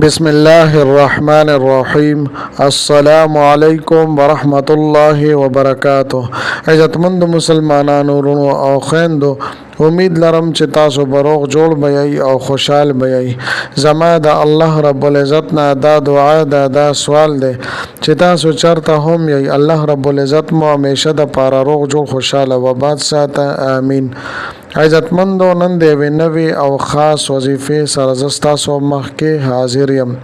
بسم الله الرحمن الرحیم. السلام علیکم ورحمت الله وبرکاته. عزتمند مسلمانانو ورونو او خویندو، امید لرم چې تاسو بروغ جوړ بیئ او خوشحال بیئ. زما د الله رب العزت نه دا دعا ده، دا سوال ده چې تاسو چرته هم یئ، الله رب العزت مو همیشه د پاره روغ جوړ خوشاله و باد ساته. آمین. عزتمندو، نن د یوې نوې او خاص وظیفې سره زه ستاسو مخ کې حاضر یم.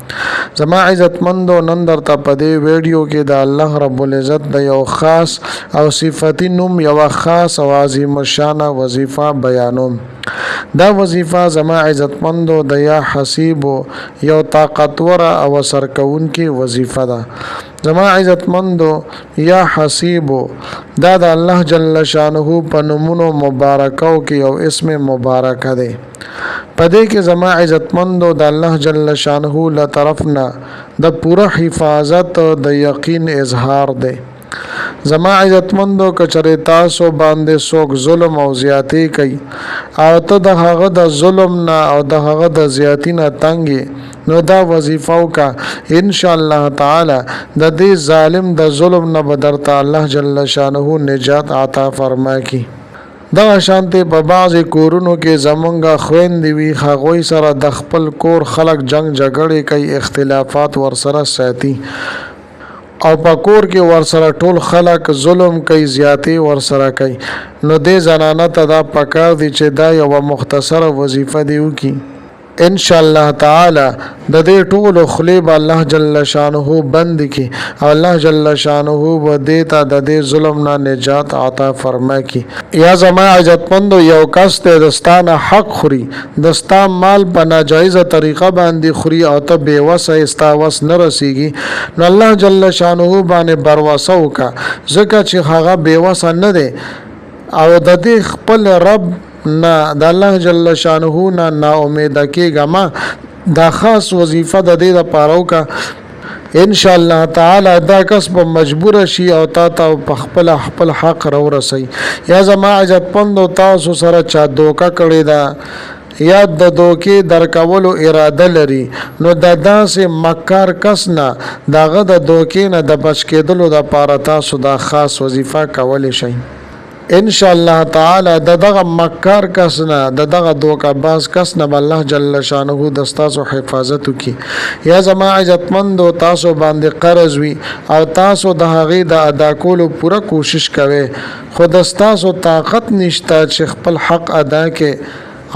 زما عزتمندو، نن درته په دې ویډیو کې د الله رب العزت د یو خاص او صفتی نوم یوه خاص او عظیم الشانه وظیفه بیانوم. دا وظیفه زما عزتمندو د یا حسیبو یو طاقتور او سرکونکې وظیفه ده. زما عزتمندو، یا حسیبو دا د الله جل شانه په نومونو مبارکو کې یو اسم مبارکه دی. په دې کې زما عزتمندو د الله جل شانه له طرف نه د پوره حفاظت د یقین اظهار دی. زما عزتمندو، کچره تاسو باندې څوک ظلم او زیاتی کوي او ته د هغه د ظلم نه او د هغه د زیاتی نه تنګې، نو دا وظیفه وکړه، ان شاء الله تعالی د دې ظالم د ظلم نه به درته الله جل شانه نجات عطا فرمایي. دغه شانتې په بعضې کورونو کې زمونږ خویندې وي، هغوی سره د خپل کور خلک جنگ جګړې کوي، اختلافات ورسره ساتي او په کور کې ورسره ټول خلک ظلم کوي، زیاتی ورسره کوي. نو دې زنانه ته دا پکار دی چې دا یوه مختصره وظیفه دی وکړي. ان شاء الله تعالی د دې ټولو خولې به الله جل شانه بند کړي او الله جل شانه به دې ته د دې ظلم نه نجات عطا فرمایي. یا زما عزتمندو، یو کس ته دستانه حق خوري، دستا مال په ناجایزه طریقه باندې خوري او ته بېوسه ستا وس نه رسیږي، نو الله جل شانه باندې بروسه وکړه، ځکه چې هغه بېوسه نه دی او د دې خپل رب نه د الله جل شانه نه نا امیده کېږه. ما دا خاص وظیفه د دې دپاره وکړه، ان شاء الله تعالی دا کس په مجبور شي او تا ته په خپل حق راورسوي. یا زما عزتمندو، تاسو سره چا دوکه کړې ده یا د دوکې درکولو اراده لري، نو د داسې مکار کس نه دغه د دوکې نه د بچ کېدلو دپاره تاسو دا خاص وظیفه کولی شئ. ان شاء الله تعالی د دغه مکار کس نه، د دغه دوکه باز کس نه الله جل شانه د ستاسو حفاظت وکړي. یا زما عزتمندو، تاسو باندې قرض وي او تاسو د هغې د ادا کولو پوره کوشش کوئ، خو د ستاسو طاقت نشته چې خپل حق ادا کړئ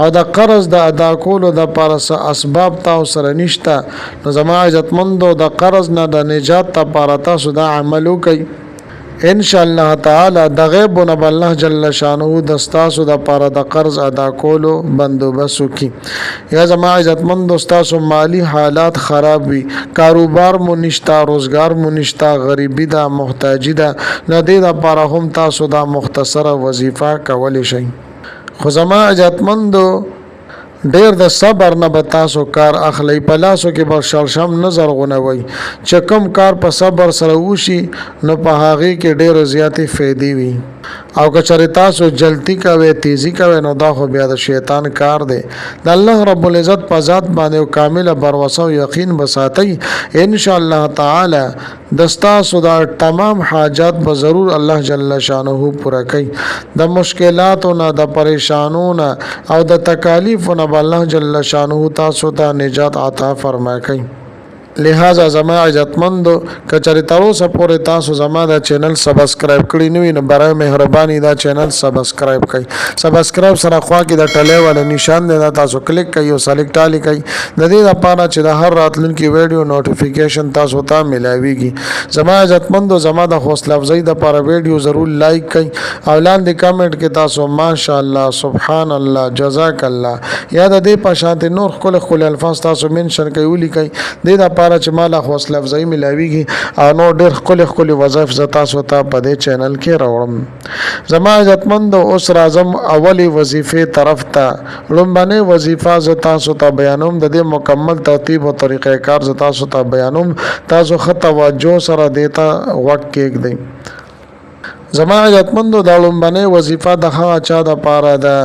او د قرض د ادا کولو د لپاره څه اسباب تاسو سره نشته، نو زما عزتمندو د قرض نه د نجات لپاره تاسو دا عمل وکړئ. ان شاء الله تعالی د غیب نه الله جل شانه د ستاسو د لپاره د قرض ادا کولو بندوبست وکړي. یا زما عزتمندو، ستاسو مالی حالات خراب وي، کاروبار مو نشته، روزګار مو نشته، غریبي ده، محتاجي ده، نه دې دپاره هم تاسو دا مختصره وظیفه کولی شئ. خو زما عزتمندو، ډیر د صبر نه به تاسو کار اخلئ، په لاسو کې به شړشم نه زرغونوئ. چې کوم کار په صبر سره وشي نو په هغې کې ډېرې زیاتې فایدې وي، او که چېرې تاسو جلدي کوئ، تیزي کوئ، نو دا خو بیا د شیطان کار دی. د الله رب العزت په ذات باندې کامله بروسه او یقین به ساتئ، ان شاء الله تعالی د ستاسو دا تمام حاجات به ضرور الله جل شانه پوره کوي. د مشکلاتو نه، د پریشانو نه او د تکالیفو نه به الله جل شانه تاسو ته نجات عطا فرمایي. لہذا زما عزتمندو، کچری تر اوسه پورې تاسو زما دا چینل سبسکرایب کړی نه وي، نو برای مهرباني دا چینل سبسکرایب کړئ. سبسکرایب سره خوا کې د ټلې والا نشان دی، دا تاسو کلیک کړئ او سلیکټ ټالی کړئ، د دې لپاره چې د هر راتلونکي ویډیو نوټیفیکیشن تاسو ته ملاویږي. زما عزتمندو، زما د حوصله افزای دپاره ویډیو ضرور لایک کړئ او لاندې کمنټ کې تاسو ماشاءالله، سبحان الله، جزاک الله یا د دې په شانتې نور ښکلي الفاظ تاسو منشن کوئ، ولیکئ. دې دپاره چې مالا حوصله افزایی ملاویږي او نو ډېر ښکلي وظایف زه تاسو ته په دې چینل کې راوړم. زما عزتمندو، اوس راځم اولې وظیفې طرف ته. لومبنۍ وظیفه زه تاسو ته بیانوم، د دې مکمل ترتیب او طریقې کار زه تاسو ته بیانوم. تاسو ښه توجه سره دې ته غوږ کېږدئ. زما عزتمندو، دا لومبنۍ وظیفه د هغه چا دپاره ده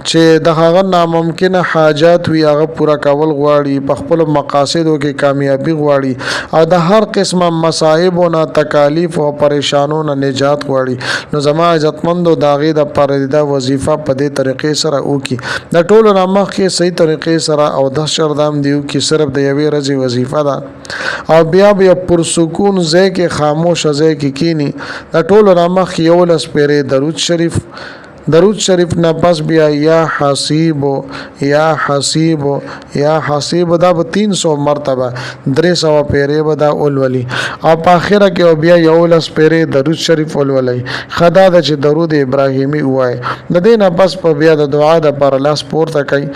چې د هغه ناممکنه حاجات وي هغه پورا کول غواړي، په خپل مقاصدو کې کامیابی غواړي او د هر قسمه مصائب او تکالیف او پریشانو نه نجات غواړي، نو زما عزتمندو د هغې دپاره دا وظیفه په دې طریقې سره وکړي. د ټولو نه مخکې صحیح طریقې سره اودس چردام دی وکړي، صرف د یوې ورځې وظیفه ده او بیا به پرسکون ځای کې خاموش ځای کې کینی. د ټولو نه مخکې 11 پیرې درود شریف نه پس بیا یا حسیب یا حسیب یا حسیب دا به 300 مرتبه 300 پیرې به دا اولولي او په اخره کې بیا 11 پیرې درود شریف اولولي. خدا د چې درود ابراهیمی وای د دې نه پس په بیا د دعا د پر لاس پورته کوي،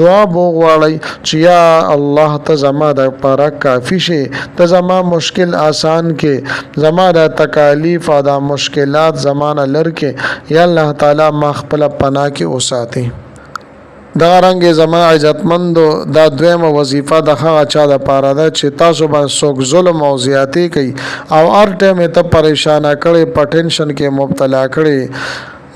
دعا بو غواړي چې یا الله ته زما د پاره کافی شي، ته زما مشکل آسان کې، زما د تکالیف او د مشکلات زمانه لر کې، یا الله تعالی ما خپل پناه کې اوساتي. دا رنګ زما عزتمندو دا دویمه وظیفه د هغه چا د پاره ده چې تاسو باندې څوک ظلم او زیاتی کوي او هر ټیم ته پریشان کړي، په ټینشن کې مبتلا کړي،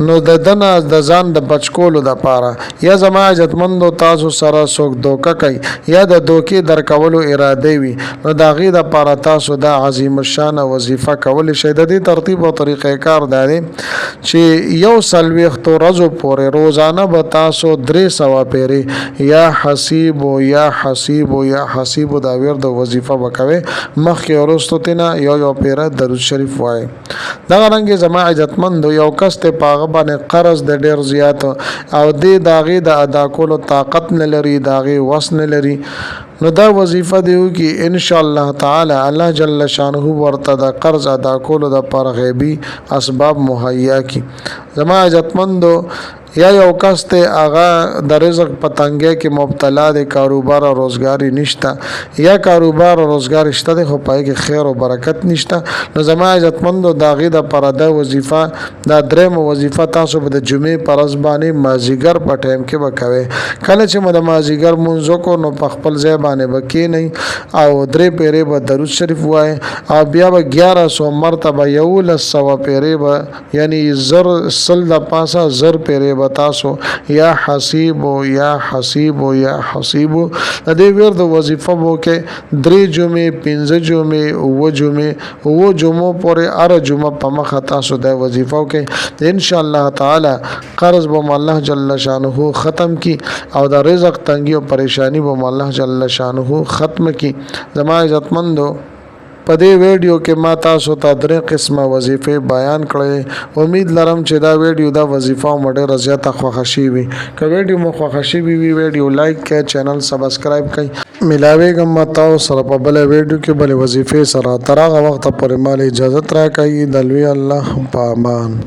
نو د دنه د ځان د بچکولو د پاره یا زما عزتمندو تاسو سره څوک دوکه کوي یا د دوکې درکولو اراده وي، نو د هغې د پاره تاسو دا عظیم الشان وظیفه کولی شئ. د دې ترتیب او طریقې کار دا دی چې 140 ورځو پورې روزانه به تاسو 300 پیرې یا حسیب یا حسیب یا حسیب دا ورد وظیفه وکوي، مخکې وروستو تینا یو پیره درود شریف وایي. دغه رنګ زما عزتمندو یو کس ته پاغه باندې قرض د ډیر زیات او د داغه د ادا کولو طاقت نه لري، داغه وس نه لري، نو دا وظیفه دیو کې ان شاء الله تعالی الله جل شانه ورته د قرض ادا کولو د پر غیبی اسباب مهیا کی. زما عزتمندو یا یو کس ته هغه د رزق پتنګه کې مبتلا دی، کاروبار او روزګاری نشته یا کاروبار او روزګار شته دی خو پای کې خیر او برکت نشته، نو زما عزتمندو داغه د پرده وظیفه دا دریم وظیفه تاسو به د جمعې پر ورځ باندې مازیګر په ټیم کې وکوي. کله چې مو د مازیګر مونږ کو نو په خپل ځای باندې بکی نه او 3 پیرې به درود شریف وای او بیا به 1100 مرتبه 1100 پیرې به یعنی زر سل د پاسه زر پیرې تاسو یا حسیب یا حسیب یا حسیب د دې ورته وظیفه وو کې 3 جمعې 15 جمعې او جمعې او جمعو پورې ار جمعه په مخ تاسو د وظیفه کې ان شاء الله تعالی قرض به الله جل شانه ختم کی او د رزق تنګي او پریشانی به الله جل شانه ختم کی. زما عزتمندو په دې ویډیو کې ما تاسو ته 3 قسمه وظیفې بیان کړې، امید لرم چې دا ویډیو دا وظیفه مډه زیاته خوښ شي وي. که ویډیو مو خوښ شي وي ویډیو لایک کړئ، چینل سبسکرایب کړئ. ملاویږم تاسو سره په بل ویډیو کې بل وظیفې سره. تر هغه وخت پورې مال اجازه راکړئ. د لوی الله په امان.